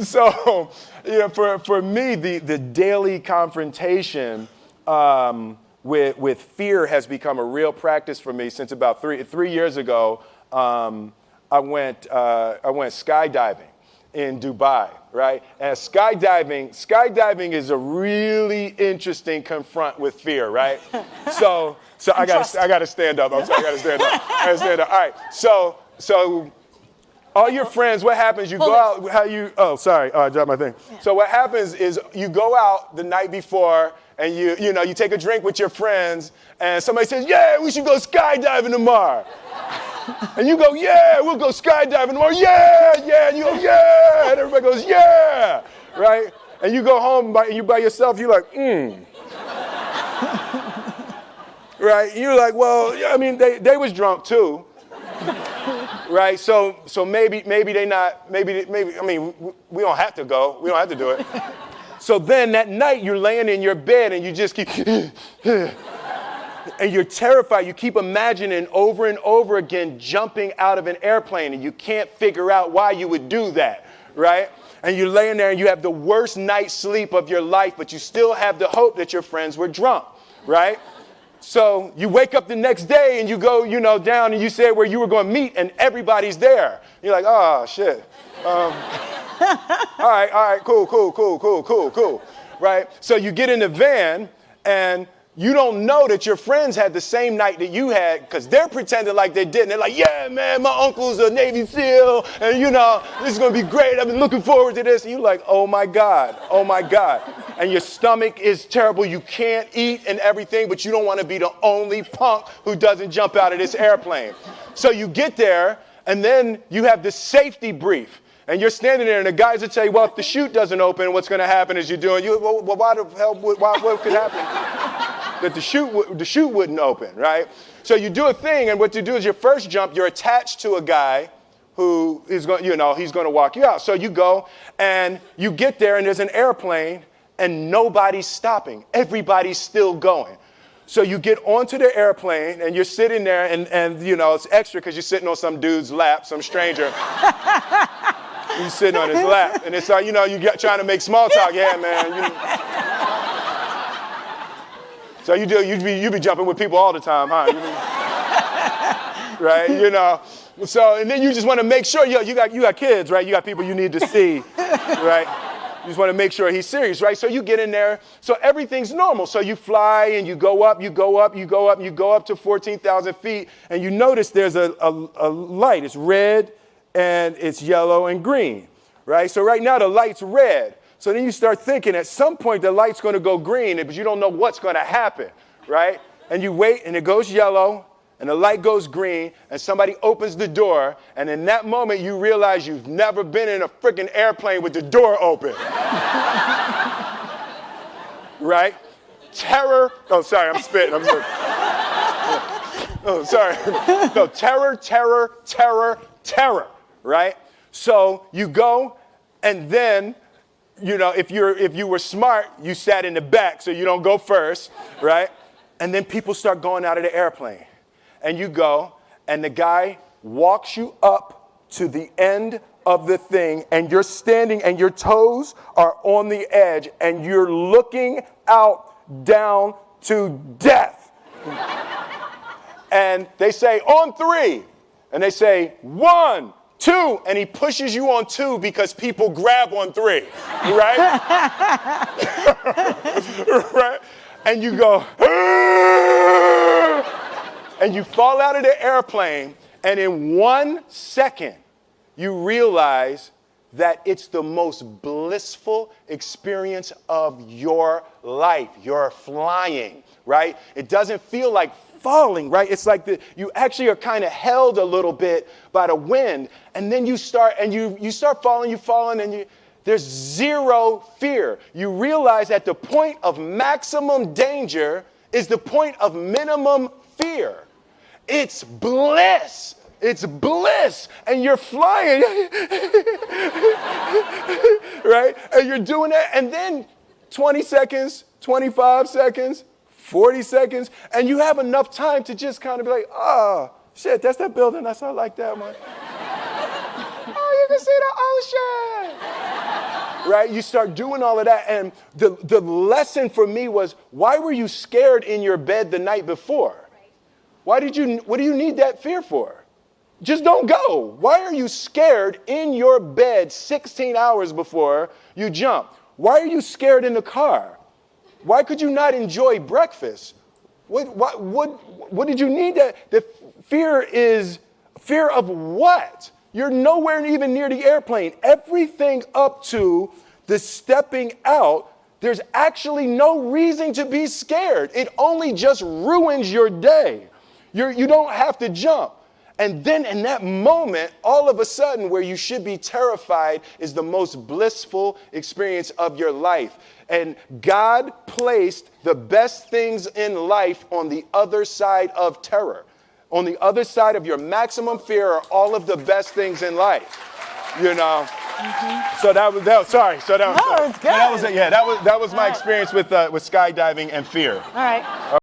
So, for me, the daily confrontation with fear has become a real practice for me since about three years ago. I went skydiving in Dubai, right? And skydiving is a really interesting confront with fear, right? So I gotta stand up. I'm sorry, I gotta stand up. All right. So all your friends, what happens? You go out. I dropped my thing. Yeah. So what happens is you go out the night before and you take a drink with your friends, and somebody says, "Yeah, we should go skydiving tomorrow." And you go, "Yeah, we'll go skydiving tomorrow." Yeah, yeah. And you go, "Yeah," and everybody goes, "Yeah," right? And you go home you by yourself. You're like, right? And you're like, well, I mean, they was drunk too. Right, so maybe they not, maybe, I mean, we don't have to go. We don't have to do it. So then that night you're laying in your bed and you just keep, and you're terrified. You keep imagining over and over again jumping out of an airplane, and you can't figure out why you would do that, right? And you're laying there and you have the worst night's sleep of your life, but you still have the hope that your friends were drunk, right? So you wake up the next day and you go, down and you say where you were going to meet and everybody's there. You're like, oh, shit. All right, cool. Right? So you get in the van and you don't know that your friends had the same night that you had because they're pretending like they didn't. They're like, yeah, man, my uncle's a Navy SEAL and, this is going to be great. I've been looking forward to this. And you're like, oh, my God. And your stomach is terrible. You can't eat and everything, but you don't want to be the only punk who doesn't jump out of this airplane. So you get there, and then you have this safety brief. And you're standing there, and the guys will tell you, well, if the chute doesn't open, what's going to happen is why the hell, what could happen? That the chute wouldn't open, right? So you do a thing, and what you do is your first jump, you're attached to a guy who is going, he's going to walk you out. So you go, and you get there, and there's an airplane, and nobody's stopping. Everybody's still going. So you get onto the airplane, and you're sitting there, and it's extra because you're sitting on some dude's lap, some stranger. You're sitting on his lap, and it's like, trying to make small talk. Yeah, man. So you be jumping with people all the time, huh? Right? So, and then you just want to make sure, you got kids, right? You got people you need to see, right? You just want to make sure he's serious, right? So you get in there. So everything's normal. So you fly and you go up to 14,000 feet, and you notice there's a light. It's red and it's yellow and green, right? So right now the light's red. So then you start thinking at some point the light's going to go green, but you don't know what's going to happen, right? And you wait and it goes yellow and the light goes green and somebody opens the door, and in that moment you realize you've never been in a freaking airplane with the door open. Right? Terror. Oh, sorry, I'm spitting. I'm sorry. Oh, sorry. No, terror, right? So you go, and then if you were smart, you sat in the back so you don't go first, right? And then people start going out of the airplane. And you go, and the guy walks you up to the end of the thing, and you're standing, and your toes are on the edge, and you're looking out down to death. And they say, on 3. And they say, 1, 2, and he pushes you on 2 because people grab on 3, right? Right? And you go, and you fall out of the airplane, and in 1 second, you realize that it's the most blissful experience of your life. You're flying, right? It doesn't feel like falling, right? It's like you actually are kind of held a little bit by the wind, and then you start falling, and there's zero fear. You realize that the point of maximum danger is the point of minimum fear. It's bliss. It's bliss. And you're flying, right? And you're doing that, and then 20 seconds, 25 seconds, 40 seconds, and you have enough time to just kind of be like, oh, shit, that's that building. I like that one. Oh, you can see the ocean. right? You start doing all of that. And the lesson for me was, why were you scared in your bed the night before? What do you need that fear for? Just don't go. Why are you scared in your bed 16 hours before you jump? Why are you scared in the car? Why could you not enjoy breakfast? What did you need that? The fear is fear of what? You're nowhere even near the airplane. Everything up to the stepping out, there's actually no reason to be scared. It only just ruins your day. You don't have to jump. And then in that moment, all of a sudden, where you should be terrified is the most blissful experience of your life. And God placed the best things in life on the other side of terror. On the other side of your maximum fear are all of the best things in life. You know? Mm-hmm. So that was sorry. So that was, no, it's good. That was my experience with skydiving and fear. All right.